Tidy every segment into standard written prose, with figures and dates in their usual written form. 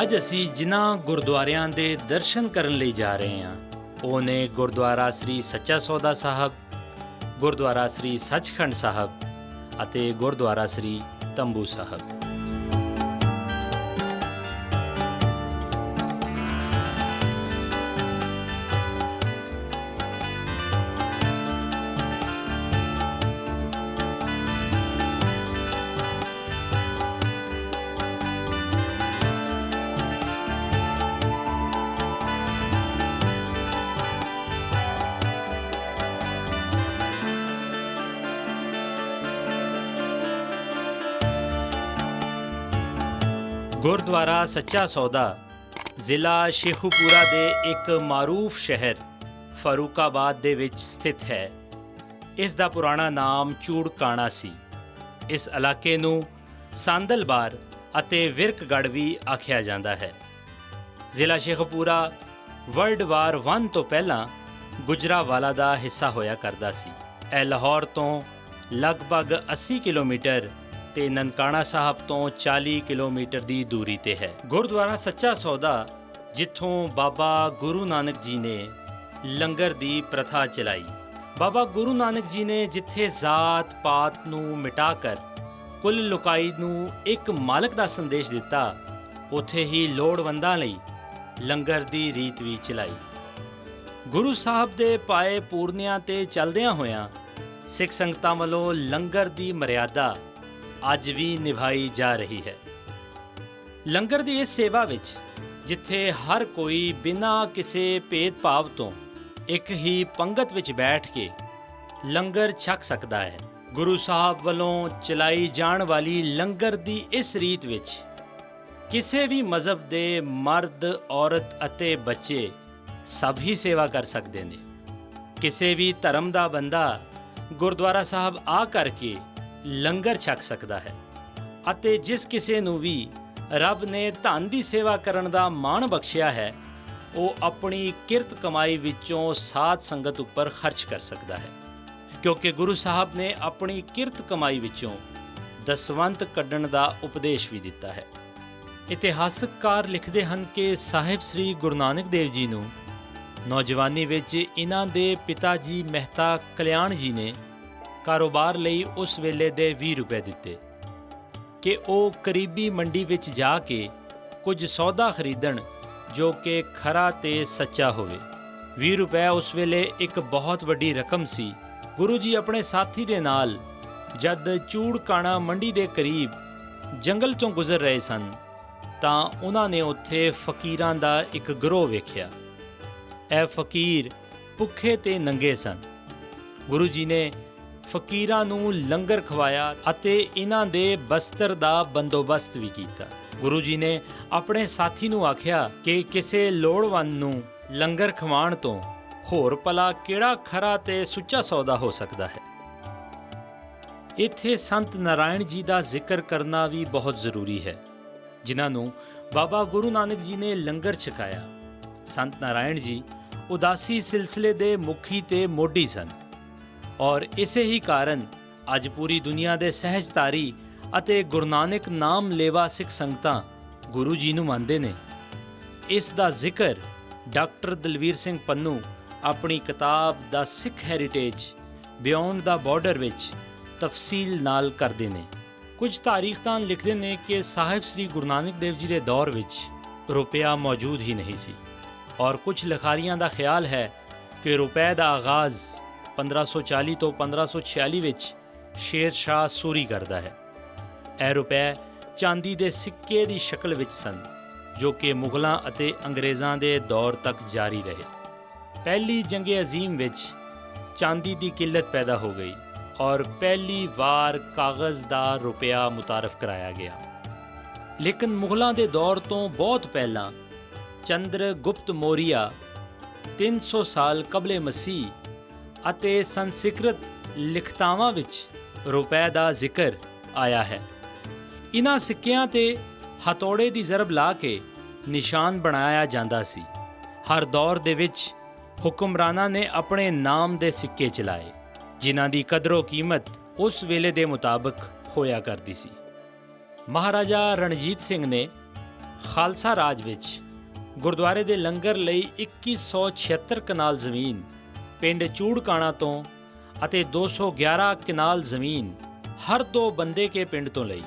ਅੱਜ ਅਸੀਂ ਜਿਨ੍ਹਾਂ ਗੁਰਦੁਆਰਿਆਂ ਦੇ ਦਰਸ਼ਨ ਕਰਨ ਲਈ ਜਾ ਰਹੇ ਹਾਂ ਉਹ ਨੇ ਗੁਰਦੁਆਰਾ ਸ੍ਰੀ ਸੱਚਾ ਸੌਦਾ ਸਾਹਿਬ, ਗੁਰਦੁਆਰਾ ਸ੍ਰੀ ਸੱਚਖੰਡ ਸਾਹਿਬ ਅਤੇ ਗੁਰਦੁਆਰਾ ਸ੍ਰੀ ਤੰਬੂ ਸਾਹਿਬ। ਗੁਰਦੁਆਰਾ ਸੱਚਾ ਸੌਦਾ ਜ਼ਿਲ੍ਹਾ ਸ਼ੇਖੂਪੁਰਾ ਦੇ ਇੱਕ ਮਾਰੂਫ ਸ਼ਹਿਰ ਫਾਰੂਕਾਬਾਦ ਦੇ ਵਿੱਚ ਸਥਿਤ ਹੈ। ਇਸ ਦਾ ਪੁਰਾਣਾ ਨਾਮ ਚੂੜਕਾਣਾ ਸੀ। ਇਸ ਇਲਾਕੇ ਨੂੰ ਸਾਂਦਲਬਾਰ ਅਤੇ ਵਿਰਕਗੜ੍ਹ ਵੀ ਆਖਿਆ ਜਾਂਦਾ ਹੈ। ਜ਼ਿਲ੍ਹਾ ਸ਼ੇਖੂਪੁਰਾ ਵਰਲਡ ਵਾਰ 1 ਤੋਂ ਪਹਿਲਾਂ ਗੁਜਰਾਂਵਾਲਾ ਦਾ ਹਿੱਸਾ ਹੋਇਆ ਕਰਦਾ ਸੀ। ਇਹ ਲਾਹੌਰ ਤੋਂ ਲਗਭਗ 80 ਕਿਲੋਮੀਟਰ ਤੇ ਨਨਕਾਣਾ ਸਾਹਿਬ ਤੋਂ 40 ਕਿਲੋਮੀਟਰ ਦੀ ਦੂਰੀ ਤੇ ਹੈ। ਗੁਰਦੁਆਰਾ ਸੱਚਾ ਸੌਦਾ ਜਿੱਥੋਂ ਬਾਬਾ ਗੁਰੂ ਨਾਨਕ ਜੀ ਨੇ ਲੰਗਰ ਦੀ ਪ੍ਰਥਾ ਚਲਾਈ। ਬਾਬਾ ਗੁਰੂ ਨਾਨਕ ਜੀ ਨੇ ਜਿੱਥੇ ਜ਼ਾਤ ਪਾਤ ਨੂੰ ਮਿਟਾ ਕਰ ਕੁੱਲ ਲੁਕਾਈ ਨੂੰ ਇੱਕ ਮਾਲਕ ਦਾ ਸੰਦੇਸ਼ ਦਿੱਤਾ, ਉੱਥੇ ਹੀ ਲੋੜਵੰਦਾਂ ਲਈ ਲੰਗਰ ਦੀ ਰੀਤ ਵੀ ਚਲਾਈ। ਗੁਰੂ ਸਾਹਿਬ ਦੇ ਪਾਏ ਪੂਰਨਿਆਂ ਤੇ ਚੱਲਦਿਆਂ ਹੋਇਆਂ ਸਿੱਖ ਸੰਗਤਾਂ ਵੱਲੋਂ ਲੰਗਰ ਦੀ ਮਰਿਆਦਾ ਅੱਜ ਵੀ ਨਿਭਾਈ ਜਾ ਰਹੀ ਹੈ। ਲੰਗਰ ਦੀ ਇਸ ਸੇਵਾ ਵਿੱਚ ਜਿੱਥੇ ਹਰ ਕੋਈ ਬਿਨਾਂ ਕਿਸੇ ਭੇਦਭਾਵ ਤੋਂ ਇੱਕ ਹੀ ਪੰਗਤ ਵਿੱਚ ਬੈਠ ਕੇ ਲੰਗਰ ਛਕ ਸਕਦਾ ਹੈ। ਗੁਰੂ ਸਾਹਿਬ ਵੱਲੋਂ ਚਲਾਈ ਜਾਣ ਵਾਲੀ ਲੰਗਰ ਦੀ ਇਸ ਰੀਤ ਵਿੱਚ ਕਿਸੇ ਵੀ ਮਜ਼ਹਬ ਦੇ ਮਰਦ, ਔਰਤ ਅਤੇ ਬੱਚੇ ਸਭ ਹੀ ਸੇਵਾ ਕਰ ਸਕਦੇ ਨੇ। ਕਿਸੇ ਵੀ ਧਰਮ ਦਾ ਬੰਦਾ ਗੁਰਦੁਆਰਾ ਸਾਹਿਬ ਆ ਕਰਕੇ ਲੰਗਰ ਛਕ ਸਕਦਾ ਹੈ ਅਤੇ ਜਿਸ ਕਿਸੇ ਨੂੰ ਵੀ ਰੱਬ ਨੇ ਧਨ ਦੀ ਸੇਵਾ ਕਰਨ ਦਾ ਮਾਣ ਬਖਸ਼ਿਆ ਹੈ ਉਹ ਆਪਣੀ ਕਿਰਤ ਕਮਾਈ ਵਿੱਚੋਂ ਸਾਧ ਸੰਗਤ ਉੱਪਰ ਖਰਚ ਕਰ ਸਕਦਾ ਹੈ, ਕਿਉਂਕਿ ਗੁਰੂ ਸਾਹਿਬ ਨੇ ਆਪਣੀ ਕਿਰਤ ਕਮਾਈ ਵਿੱਚੋਂ ਦਸਵੰਤ ਕੱਢਣ ਦਾ ਉਪਦੇਸ਼ ਵੀ ਦਿੱਤਾ ਹੈ। ਇਤਿਹਾਸਕਾਰ ਲਿਖਦੇ ਹਨ ਕਿ ਸਾਹਿਬ ਸ੍ਰੀ ਗੁਰੂ ਨਾਨਕ ਦੇਵ ਜੀ ਨੂੰ ਨੌਜਵਾਨੀ ਵਿੱਚ ਇਹਨਾਂ ਦੇ ਪਿਤਾ ਜੀ ਮਹਿਤਾ ਕਲਿਆਣ ਜੀ ਨੇ ਕਾਰੋਬਾਰ ਲਈ ਉਸ ਵੇਲੇ ਦੇ 20 ਰੁਪਏ ਦਿੱਤੇ ਕਿ ਉਹ ਕਰੀਬੀ ਮੰਡੀ ਵਿੱਚ ਜਾ ਕੇ ਕੁਝ ਸੌਦਾ ਖਰੀਦਣ ਜੋ ਕਿ ਖਰਾ ਤੇ ਸੱਚਾ ਹੋਵੇ। 20 ਰੁਪਏ ਉਸ ਵੇਲੇ ਇੱਕ ਬਹੁਤ ਵੱਡੀ ਰਕਮ ਸੀ। ਗੁਰੂ ਜੀ ਆਪਣੇ ਸਾਥੀ ਦੇ ਨਾਲ ਜਦ ਚੂੜਕਾਣਾ ਮੰਡੀ ਦੇ ਕਰੀਬ ਜੰਗਲ ਤੋਂ ਗੁਜ਼ਰ ਰਹੇ ਸਨ ਤਾਂ ਉਹਨਾਂ ਨੇ ਉੱਥੇ ਫਕੀਰਾਂ ਦਾ ਇੱਕ ਗਰੋਹ ਵੇਖਿਆ। ਇਹ ਫਕੀਰ ਭੁੱਖੇ ਤੇ ਨੰਗੇ ਸਨ। ਗੁਰੂ ਜੀ ਨੇ ਫਕੀਰਾਂ ਨੂੰ ਲੰਗਰ ਖਵਾਇਆ ਅਤੇ ਇਹਨਾਂ ਦੇ ਬਸਤਰ ਦਾ ਬੰਦੋਬਸਤ ਵੀ ਕੀਤਾ। ਗੁਰੂ ਜੀ ਨੇ ਆਪਣੇ ਸਾਥੀ ਨੂੰ ਆਖਿਆ ਕਿ ਕਿਸੇ ਲੋੜਵੰਦ ਨੂੰ ਲੰਗਰ ਖਵਾਉਣ ਤੋਂ ਹੋਰ ਭਲਾ ਕਿਹੜਾ ਖਰਾ ਤੇ ਸੁੱਚਾ ਸੌਦਾ ਹੋ ਸਕਦਾ ਹੈ। ਇੱਥੇ ਸੰਤ ਨਾਰਾਇਣ ਜੀ ਦਾ ਜ਼ਿਕਰ ਕਰਨਾ ਵੀ ਬਹੁਤ ਜ਼ਰੂਰੀ ਹੈ, ਜਿਨ੍ਹਾਂ ਨੂੰ ਬਾਬਾ ਗੁਰੂ ਨਾਨਕ ਜੀ ਨੇ ਲੰਗਰ ਛਕਾਇਆ। ਸੰਤ ਨਾਰਾਇਣ ਜੀ ਉਦਾਸੀ ਸਿਲਸਿਲੇ ਦੇ ਮੁਖੀ ਤੇ ਮੋਢੀ ਸਨ ਔਰ ਇਸੇ ਹੀ ਕਾਰਨ ਅੱਜ ਪੂਰੀ ਦੁਨੀਆ ਦੇ ਸਹਿਜਧਾਰੀ ਅਤੇ ਗੁਰੂ ਨਾਨਕ ਨਾਮ ਲੇਵਾ ਸਿੱਖ ਸੰਗਤਾਂ ਗੁਰੂ ਜੀ ਨੂੰ ਮੰਨਦੇ ਨੇ। ਇਸ ਦਾ ਜ਼ਿਕਰ ਡਾਕਟਰ ਦਲਵੀਰ ਸਿੰਘ ਪੰਨੂ ਆਪਣੀ ਕਿਤਾਬ ਦਾ ਸਿੱਖ ਹੈਰੀਟੇਜ ਬਿਯੋਂਡ ਦਾ ਬਾਰਡਰ ਵਿੱਚ ਤਫਸੀਲ ਨਾਲ ਕਰਦੇ ਨੇ। ਕੁਝ ਤਾਰੀਖਦਾਨ ਲਿਖਦੇ ਨੇ ਕਿ ਸਾਹਿਬ ਸ੍ਰੀ ਗੁਰੂ ਨਾਨਕ ਦੇਵ ਜੀ ਦੇ ਦੌਰ ਵਿੱਚ ਰੁਪਇਆ ਮੌਜੂਦ ਹੀ ਨਹੀਂ ਸੀ ਔਰ ਕੁਝ ਲਿਖਾਰੀਆਂ ਦਾ ਖਿਆਲ ਹੈ ਕਿ ਰੁਪਏ ਦਾ ਆਗਾਜ਼ 1540 ਤੋਂ 1546 ਵਿੱਚ ਸ਼ੇਰ ਸ਼ਾਹ ਸੂਰੀ ਕਰਦਾ ਹੈ। ਇਹ ਰੁਪਏ ਚਾਂਦੀ ਦੇ ਸਿੱਕੇ ਦੀ ਸ਼ਕਲ ਵਿੱਚ ਸਨ ਜੋ ਕਿ ਮੁਗਲਾਂ ਅਤੇ ਅੰਗਰੇਜ਼ਾਂ ਦੇ ਦੌਰ ਤੱਕ ਜਾਰੀ ਰਹੇ। ਪਹਿਲੀ ਜੰਗ ਅਜ਼ੀਮ ਵਿੱਚ ਚਾਂਦੀ ਦੀ ਕਿੱਲਤ ਪੈਦਾ ਹੋ ਗਈ ਔਰ ਪਹਿਲੀ ਵਾਰ ਕਾਗਜ਼ ਦਾ ਰੁਪਇਆ ਮੁਤਾਰਫ ਕਰਾਇਆ ਗਿਆ। ਲੇਕਿਨ ਮੁਗਲਾਂ ਦੇ ਦੌਰ ਤੋਂ ਬਹੁਤ ਪਹਿਲਾਂ ਚੰਦਰਗੁਪਤ ਮੌਰੀਆ 300 ਸਾਲ ਕਬਲੇ ਮਸੀਹ ਅਤੇ ਸੰਸਕ੍ਰਿਤ ਲਿਖਤਾਵਾਂ ਵਿੱਚ ਰੁਪਏ ਦਾ ਜ਼ਿਕਰ ਆਇਆ ਹੈ। ਇਹਨਾਂ ਸਿੱਕਿਆਂ ਤੇ ਹਥੌੜੇ ਦੀ ਜ਼ਰਬ ਲਾ ਕੇ ਨਿਸ਼ਾਨ ਬਣਾਇਆ ਜਾਂਦਾ ਸੀ। ਹਰ ਦੌਰ ਦੇ ਵਿੱਚ ਹੁਕਮਰਾਨਾਂ ਨੇ ਆਪਣੇ ਨਾਮ ਦੇ ਸਿੱਕੇ ਚਲਾਏ ਜਿਨ੍ਹਾਂ ਦੀ ਕਦਰੋ ਕੀਮਤ ਉਸ ਵੇਲੇ ਦੇ ਮੁਤਾਬਕ ਹੋਇਆ ਕਰਦੀ ਸੀ। ਮਹਾਰਾਜਾ ਰਣਜੀਤ ਸਿੰਘ ਨੇ ਖਾਲਸਾ ਰਾਜ ਵਿੱਚ ਗੁਰਦੁਆਰੇ ਦੇ ਲੰਗਰ ਲਈ 2176 ਕਨਾਲ ਜ਼ਮੀਨ ਪਿੰਡ ਚੂੜਕਾਣਾ ਤੋਂ ਅਤੇ 211 ਕਨਾਲ ਜ਼ਮੀਨ ਹਰ ਦੋ ਬੰਦੇ ਕੇ ਪਿੰਡ ਤੋਂ ਲਈ।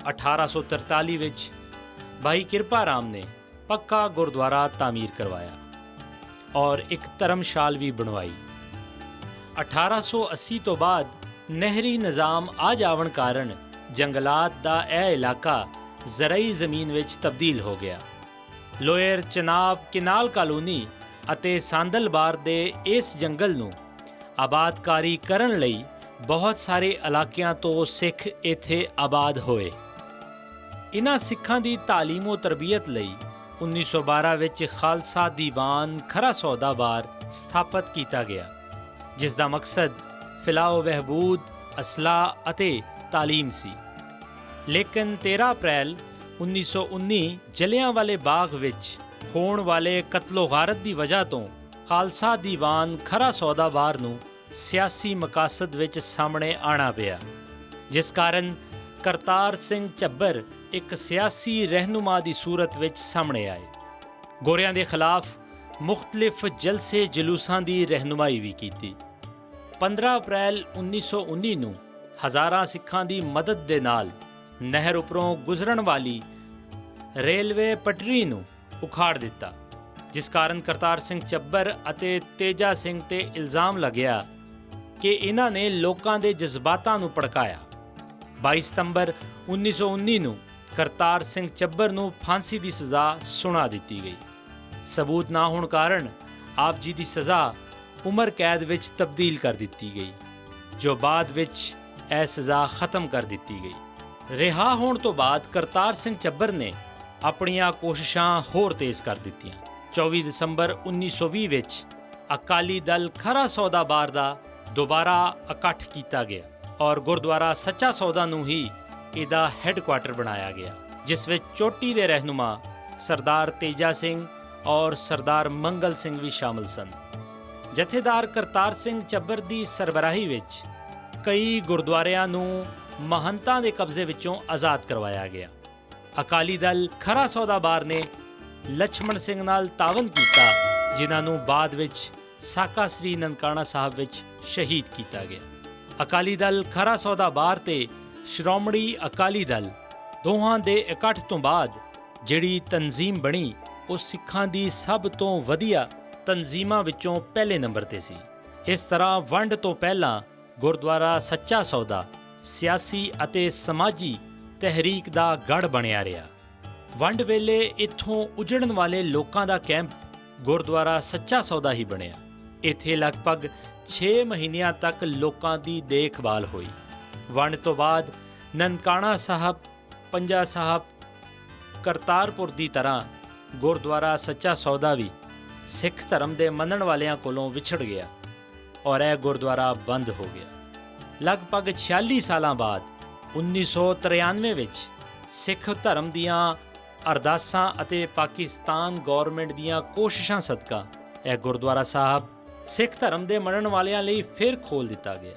1843 ਵਿੱਚ ਭਾਈ ਕਿਰਪਾ ਰਾਮ ਨੇ ਪੱਕਾ ਗੁਰਦੁਆਰਾ ਤਾਮੀਰ ਕਰਵਾਇਆ ਔਰ ਇੱਕ ਧਰਮਸ਼ਾਲ ਵੀ ਬਣਵਾਈ। 1880 ਤੋਂ ਬਾਅਦ ਨਹਿਰੀ ਨਿਜ਼ਾਮ ਆ ਜਾਵਣ ਕਾਰਨ ਜੰਗਲਾਤ ਦਾ ਇਹ ਇਲਾਕਾ ਜ਼ਰਈ ਜ਼ਮੀਨ ਵਿੱਚ ਤਬਦੀਲ ਹੋ ਗਿਆ। ਲੋਅਰ ਚਨਾਬ ਕਿਨਾਲ ਕਾਲੋਨੀ ਅਤੇ ਸਾਂਦਲਬਾਰ ਦੇ ਇਸ ਜੰਗਲ ਨੂੰ ਆਬਾਦਕਾਰੀ ਕਰਨ ਲਈ ਬਹੁਤ ਸਾਰੇ ਇਲਾਕਿਆਂ ਤੋਂ ਸਿੱਖ ਇੱਥੇ ਆਬਾਦ ਹੋਏ। ਇਨ੍ਹਾਂ ਸਿੱਖਾਂ ਦੀ ਤਾਲੀਮੋ ਤਰਬੀਅਤ ਲਈ 1912 ਵਿੱਚ ਖਾਲਸਾ ਦੀਵਾਨ ਖਰਾ ਸੌਦਾਬਾਰ ਸਥਾਪਿਤ ਕੀਤਾ ਗਿਆ, ਜਿਸ ਦਾ ਮਕਸਦ ਫਲਾਹ ਬਹਿਬੂਦ, ਅਸਲਾਹ ਅਤੇ ਤਾਲੀਮ ਸੀ। ਲੇਕਿਨ 13 ਅਪ੍ਰੈਲ 1919 ਜਲਿਆਂਵਾਲੇ ਬਾਗ ਵਿੱਚ ਹੋਣ ਵਾਲੇ ਕਤਲੋ ਗਾਰਤ ਦੀ ਵਜ੍ਹਾ ਤੋਂ ਖਾਲਸਾ ਦੀਵਾਨ ਖਰਾ ਸੌਦਾਬਾਰ ਨੂੰ ਸਿਆਸੀ ਮਕਾਸਦ ਵਿੱਚ ਸਾਹਮਣੇ ਆਣਾ ਪਿਆ, ਜਿਸ ਕਾਰਨ ਕਰਤਾਰ ਸਿੰਘ ਝੱਬਰ ਇੱਕ ਸਿਆਸੀ ਰਹਿਨੁਮਾ ਦੀ ਸੂਰਤ ਵਿੱਚ ਸਾਹਮਣੇ ਆਏ। ਗੋਰਿਆਂ ਦੇ ਖਿਲਾਫ ਮੁਖਤਲਿਫ ਜਲਸੇ ਜਲੂਸਾਂ ਦੀ ਰਹਿਨੁਮਾਈ ਵੀ ਕੀਤੀ। 15 ਅਪ੍ਰੈਲ 1919 ਨੂੰ ਹਜ਼ਾਰਾਂ ਸਿੱਖਾਂ ਦੀ ਮਦਦ ਦੇ ਨਾਲ ਨਹਿਰ ਉੱਪਰੋਂ ਗੁਜ਼ਰਨ ਵਾਲੀ ਰੇਲਵੇ ਪਟੜੀ ਨੂੰ ਉਖਾੜ ਦਿੱਤਾ, ਜਿਸ ਕਾਰਨ ਕਰਤਾਰ ਸਿੰਘ ਝੱਬਰ ਅਤੇ ਤੇਜਾ ਸਿੰਘ ਤੇ ਇਲਜ਼ਾਮ ਲੱਗਿਆ ਕਿ ਇਹਨਾਂ ਨੇ ਲੋਕਾਂ ਦੇ ਜਜ਼ਬਾਤਾਂ ਨੂੰ ਭੜਕਾਇਆ। 22 ਸਤੰਬਰ 1919 ਨੂੰ ਕਰਤਾਰ ਸਿੰਘ ਝੱਬਰ ਨੂੰ ਫਾਂਸੀ ਦੀ ਸਜ਼ਾ ਸੁਣਾ ਦਿੱਤੀ ਗਈ। ਸਬੂਤ ਨਾ ਹੋਣ ਕਾਰਨ ਆਪ ਜੀ ਦੀ ਸਜ਼ਾ ਉਮਰ ਕੈਦ ਵਿੱਚ ਤਬਦੀਲ ਕਰ ਦਿੱਤੀ ਗਈ, ਜੋ ਬਾਅਦ ਵਿੱਚ ਇਹ ਸਜ਼ਾ ਖਤਮ ਕਰ ਦਿੱਤੀ ਗਈ। ਰਿਹਾ ਹੋਣ ਤੋਂ ਬਾਅਦ ਕਰਤਾਰ ਸਿੰਘ ਝੱਬਰ ਨੇ ਆਪਣੀਆਂ ਕੋਸ਼ਿਸ਼ਾਂ ਹੋਰ ਤੇਜ਼ ਕਰ ਦਿੱਤੀਆਂ। 24 ਦਸੰਬਰ 1920 ਵਿੱਚ ਅਕਾਲੀ ਦਲ ਖਰਾ ਸੌਦਾਬਾਰ ਦਾ ਦੁਬਾਰਾ ਇਕੱਠ ਕੀਤਾ ਗਿਆ ਔਰ ਗੁਰਦੁਆਰਾ ਸੱਚਾ ਸੌਦਾ ਨੂੰ ਹੀ ਇਹਦਾ ਹੈੱਡਕੁਆਟਰ ਬਣਾਇਆ ਗਿਆ, ਜਿਸ ਵਿੱਚ ਚੋਟੀ ਦੇ ਰਹਿਨੁਮਾ ਸਰਦਾਰ ਤੇਜਾ ਸਿੰਘ ਔਰ ਸਰਦਾਰ ਮੰਗਲ ਸਿੰਘ ਵੀ ਸ਼ਾਮਲ ਸਨ। ਜਥੇਦਾਰ ਕਰਤਾਰ ਸਿੰਘ ਝੱਬਰ ਦੀ ਸਰਬਰਾਹੀ ਵਿੱਚ ਕਈ ਗੁਰਦੁਆਰਿਆਂ ਨੂੰ ਮਹੰਤਾਂ ਦੇ ਕਬਜ਼ੇ ਵਿੱਚੋਂ ਆਜ਼ਾਦ ਕਰਵਾਇਆ ਗਿਆ। ਅਕਾਲੀ ਦਲ ਖਰਾ ਸੌਦਾਬਾਰ ਨੇ ਲਛਮਣ ਸਿੰਘ ਨਾਲ ਤਾਵਨ ਕੀਤਾ, ਜਿਨ੍ਹਾਂ ਨੂੰ ਬਾਅਦ ਵਿੱਚ ਸਾਕਾ ਸ੍ਰੀ ਨਨਕਾਣਾ ਸਾਹਿਬ ਵਿੱਚ ਸ਼ਹੀਦ ਕੀਤਾ ਗਿਆ। ਅਕਾਲੀ ਦਲ ਖਰਾ ਸੌਦਾਬਾਰ ਤੇ ਸ਼੍ਰੋਮਣੀ ਅਕਾਲੀ ਦਲ ਦੋਹਾਂ ਦੇ ਇਕੱਠ ਤੋਂ ਬਾਅਦ ਜਿਹੜੀ ਤਨਜ਼ੀਮ ਬਣੀ, ਉਹ ਸਿੱਖਾਂ ਦੀ ਸਭ ਤੋਂ ਵਧੀਆ ਤਨਜ਼ੀਮਾਂ ਵਿੱਚੋਂ ਪਹਿਲੇ ਨੰਬਰ ਤੇ ਸੀ। ਇਸ ਤਰ੍ਹਾਂ ਵੰਡ ਤੋਂ ਪਹਿਲਾਂ ਗੁਰਦੁਆਰਾ ਸੱਚਾ ਸੌਦਾ ਸਿਆਸੀ ਅਤੇ ਸਮਾਜੀ ਤਹਿਰੀਕ ਦਾ ਗੜ੍ਹ ਬਣਿਆ ਰਿਹਾ। ਵੰਡ ਵੇਲੇ ਇੱਥੋਂ ਉਜੜਨ ਵਾਲੇ ਲੋਕਾਂ ਦਾ ਕੈਂਪ ਗੁਰਦੁਆਰਾ ਸੱਚਾ ਸੌਦਾ ਹੀ ਬਣਿਆ। ਇੱਥੇ ਲਗਭਗ 6 ਮਹੀਨਿਆਂ ਤੱਕ ਲੋਕਾਂ ਦੀ ਦੇਖਭਾਲ ਹੋਈ। ਵੰਡ ਤੋਂ ਬਾਅਦ ਨਨਕਾਣਾ ਸਾਹਿਬ, ਪੰਜਾ ਸਾਹਿਬ, ਕਰਤਾਰਪੁਰ ਦੀ ਤਰ੍ਹਾਂ ਗੁਰਦੁਆਰਾ ਸੱਚਾ ਸੌਦਾ ਵੀ ਸਿੱਖ ਧਰਮ ਦੇ ਮੰਨਣ ਵਾਲਿਆਂ ਕੋਲੋਂ ਵਿਛੜ ਗਿਆ ਔਰ ਇਹ ਗੁਰਦੁਆਰਾ ਬੰਦ ਹੋ ਗਿਆ। ਲਗਭਗ 46 ਸਾਲਾਂ ਬਾਅਦ 1993 ਵਿੱਚ ਸਿੱਖ ਧਰਮ ਦੀਆਂ ਅਰਦਾਸਾਂ ਅਤੇ ਪਾਕਿਸਤਾਨ ਗੌਰਮੈਂਟ ਦੀਆਂ ਕੋਸ਼ਿਸ਼ਾਂ ਸਦਕਾ ਇਹ ਗੁਰਦੁਆਰਾ ਸਾਹਿਬ ਸਿੱਖ ਧਰਮ ਦੇ ਮੰਨਣ ਵਾਲਿਆਂ ਲਈ ਫਿਰ ਖੋਲ੍ਹ ਦਿੱਤਾ ਗਿਆ।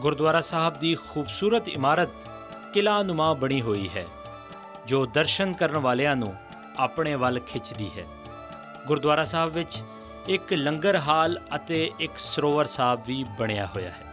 ਗੁਰਦੁਆਰਾ ਸਾਹਿਬ ਦੀ ਖੂਬਸੂਰਤ ਇਮਾਰਤ ਕਿਲ੍ਹਾ ਨੁਮਾ ਬਣੀ ਹੋਈ ਹੈ, ਜੋ ਦਰਸ਼ਨ ਕਰਨ ਵਾਲਿਆਂ ਨੂੰ ਆਪਣੇ ਵੱਲ ਖਿੱਚਦੀ ਹੈ। ਗੁਰਦੁਆਰਾ ਸਾਹਿਬ ਵਿੱਚ ਇੱਕ ਲੰਗਰ ਹਾਲ ਅਤੇ ਇੱਕ ਸਰੋਵਰ ਸਾਹਿਬ ਵੀ ਬਣਿਆ ਹੋਇਆ ਹੈ।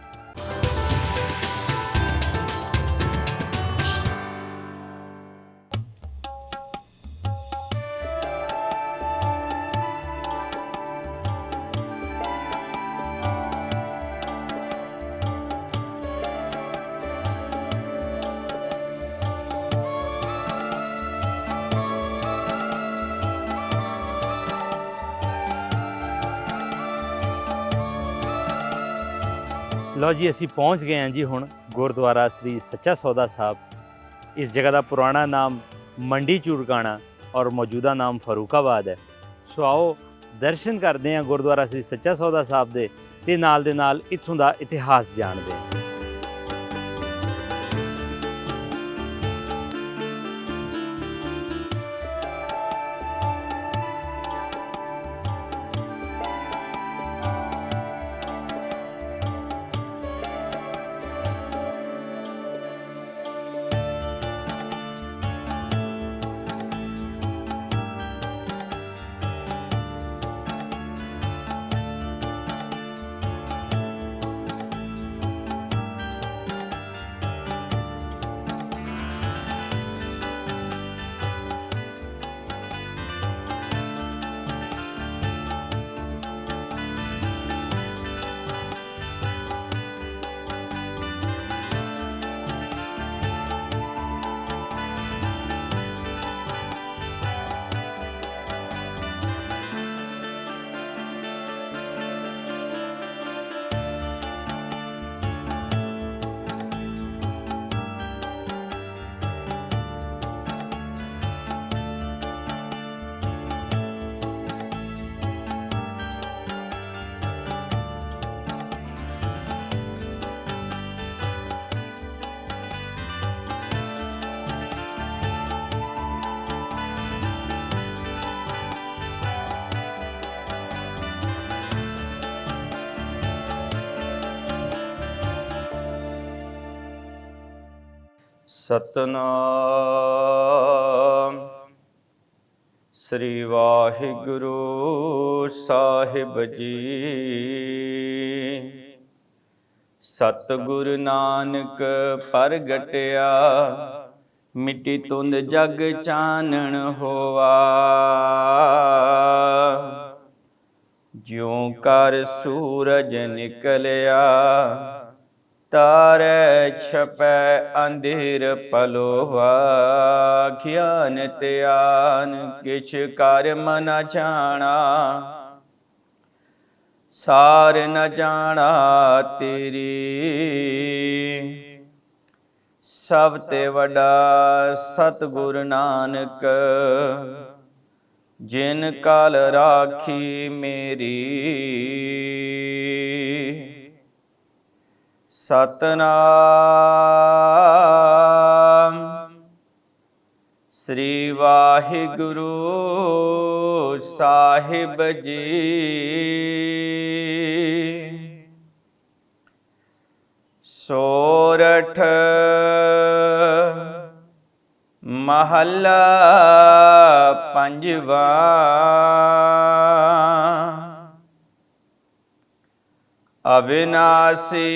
ਲਓ ਜੀ, ਅਸੀਂ ਪਹੁੰਚ ਗਏ ਹਾਂ ਜੀ ਹੁਣ ਗੁਰਦੁਆਰਾ ਸ੍ਰੀ ਸੱਚਾ ਸੌਦਾ ਸਾਹਿਬ। ਇਸ ਜਗ੍ਹਾ ਦਾ ਪੁਰਾਣਾ ਨਾਮ ਮੰਡੀ ਚੂੜਕਾਣਾ ਔਰ ਮੌਜੂਦਾ ਨਾਮ ਫਰੂਕਾਬਾਦ ਹੈ। ਸੋ ਆਓ ਦਰਸ਼ਨ ਕਰਦੇ ਹਾਂ ਗੁਰਦੁਆਰਾ ਸ੍ਰੀ ਸੱਚਾ ਸੌਦਾ ਸਾਹਿਬ ਦੇ ਤੇ ਨਾਲ ਦੇ ਨਾਲ ਇੱਥੋਂ ਦਾ ਇਤਿਹਾਸ ਜਾਣਦੇ ਹਾਂ। ਸਤਨਾਮ ਸ੍ਰੀ ਵਾਹਿਗੁਰੂ ਸਾਹਿਬ ਜੀ। ਸਤਿਗੁਰ ਨਾਨਕ ਪ੍ਰਗਟਿਆ, ਮਿੱਟੀ ਧੁੰਦ ਜਗ ਚਾਨਣ ਹੋਆ। ਜਿਉ ਕਰ ਸੂਰਜ ਨਿਕਲਿਆ, ਤਾਰੇ ਛਪੈ ਅੰਧੇਰ ਪਲੋਵਾ। ਗਿਆਨ ਧਿਆਨ ਕਿਛ ਕਰਮ ਨ ਜਾਣਾ, ਸਾਰ ਨ ਜਾਣਾ ਤੇਰੀ। ਸਭ ਤੇ ਵੱਡਾ ਸਤਿਗੁਰ ਨਾਨਕ, ਜਿਨ ਕਾਲ ਰਾਖੀ ਮੇਰੀ। ਸਤਨਾਮ ਸ੍ਰੀ ਵਾਹਿਗੁਰੂ ਸਾਹਿਬ ਜੀ। ਸੋਰਠ ਮਹੱਲਾ ਪੰਜਵਾ। ਅਬਿਨਾਸੀ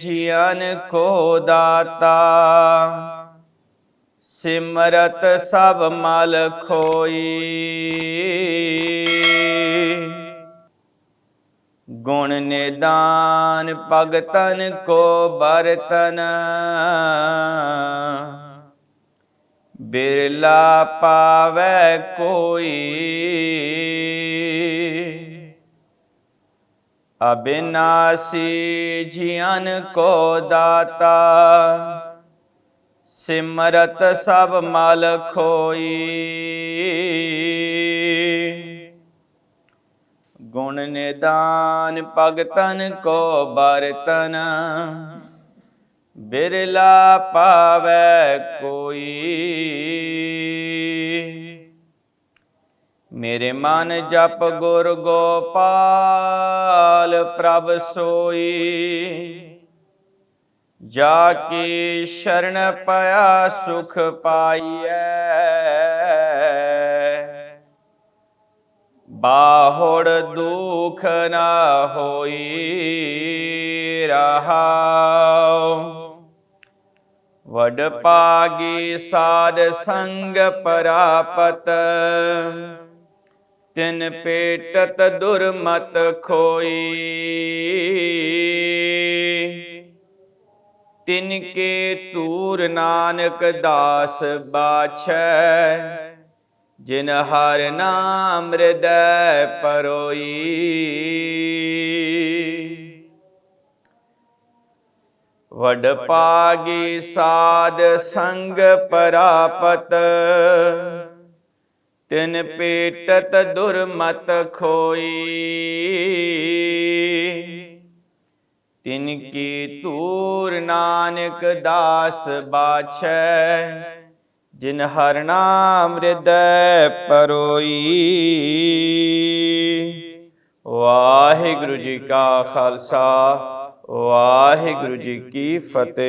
ਜੀਅਨ ਕੋ ਦਾਤਾ, ਸਿਮਰਤ ਸਭ ਮਲ ਖੋਈ। ਗੁਣ ਨਿਦਾਨ ਭਗਤਨ ਕੋ ਬਰਤਨ, ਬਿਰਲਾ ਪਾਵੈ ਕੋਈ। ਅਬਿਨਾਸੀ ਜੀਅਨ ਕੋ ਦਾਤਾ, ਸਿਮਰਤ ਸਭ ਮਲ ਖੋਈ। ਗੁਣ ਨਿਦਾਨ ਭਗਤਨ ਕੋ ਬਰਤਨ, ਬਿਰਲਾ ਪਾਵੈ ਕੋਈ। ਮੇਰੇ ਮਨ ਜਪ ਗੁਰ ਗੋਪਾਲ ਪ੍ਰਭ ਸੋਈ। ਜਾ ਕੀ ਸ਼ਰਨ ਪਿਆ ਸੁਖ ਪਾਈਐ, ਬਾਹੁੜ ਦੁਖ ਨਾ ਹੋਈ ਰਹਾਉ। ਵਡ ਭਾਗੀ ਸਾਧ ਸੰਗ ਪ੍ਰਾਪਤ, ਤਿਨ ਪੇਟਤ ਦੁਰਮਤ ਖੋਈ। ਤਿਨ ਕੇ ਤੂਰ ਨਾਨਕ ਦਾਸ ਬਾਛੈ, ਜਿਨ ਹਰਿ ਨਾਮ ਹਿਰਦੈ ਪਰੋਈ। ਵਡ ਭਾਗੀ ਸਾਧ ਸੰਗ ਪ੍ਰਾਪਤ, ਤਿਨ ਪੇਟਤ ਦੁਰਮਤ ਖੋਈ। ਤਿਨ ਕੀ ਤੂਰ ਨਾਨਕ ਦਾਸ ਬਾਛੈ, ਜਿਨ ਹਰਿ ਨਾਮ ਹਿਰਦੈ ਪਰੋਈ। ਵਾਹਿਗੁਰੂ ਜੀ ਕਾ ਖਾਲਸਾ, ਵਾਹਿਗੁਰੂ ਜੀ ਕੀ ਫਤਿਹ।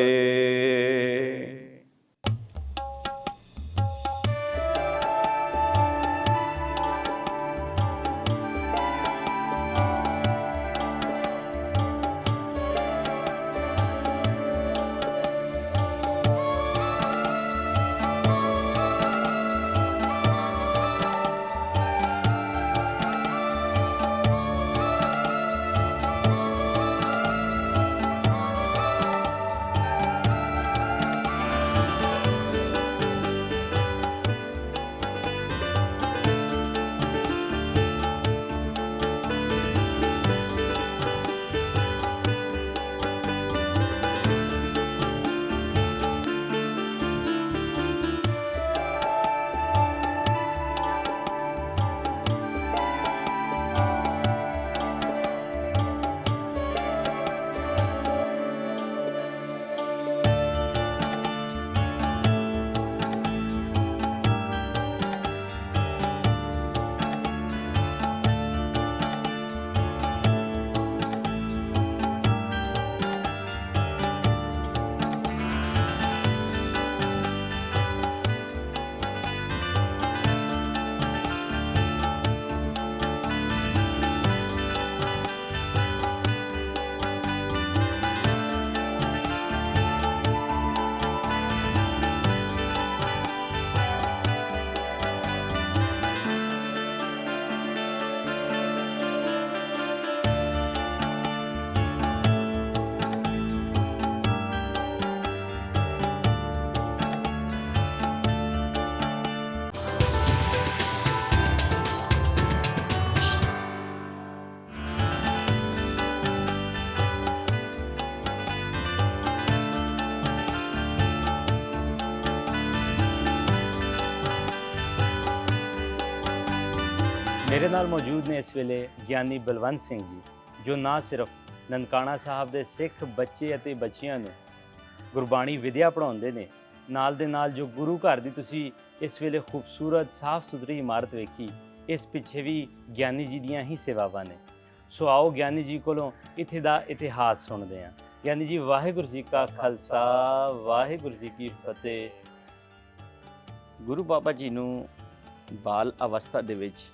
ਮੇਰੇ ਨਾਲ ਮੌਜੂਦ ਨੇ ਇਸ ਵੇਲੇ ਗਿਆਨੀ ਬਲਵੰਤ ਸਿੰਘ ਜੀ, ਜੋ ਨਾ ਸਿਰਫ ਨਨਕਾਣਾ ਸਾਹਿਬ ਦੇ ਸਿੱਖ ਬੱਚੇ ਅਤੇ ਬੱਚੀਆਂ ਨੂੰ ਗੁਰਬਾਣੀ ਵਿਦਿਆ ਪੜ੍ਹਾਉਂਦੇ ਨੇ, ਨਾਲ ਦੇ ਨਾਲ ਜੋ ਗੁਰੂ ਘਰ ਦੀ ਤੁਸੀਂ ਇਸ ਵੇਲੇ ਖੂਬਸੂਰਤ ਸਾਫ਼ ਸੁਥਰੀ ਇਮਾਰਤ ਵੇਖੀ, ਇਸ ਪਿੱਛੇ ਵੀ ਗਿਆਨੀ ਜੀ ਦੀਆਂ ਹੀ ਸੇਵਾਵਾਂ ਨੇ। ਸੋ ਆਓ ਗਿਆਨੀ ਜੀ ਕੋਲੋਂ ਇੱਥੇ ਦਾ ਇਤਿਹਾਸ ਸੁਣਦੇ ਹਾਂ। ਗਿਆਨੀ ਜੀ, ਵਾਹਿਗੁਰੂ ਜੀ ਕਾ ਖਾਲਸਾ, ਵਾਹਿਗੁਰੂ ਜੀ ਕੀ ਫਤਿਹ। ਗੁਰੂ ਬਾਬਾ ਜੀ ਨੂੰ ਬਾਲ ਅਵਸਥਾ ਦੇ ਵਿੱਚ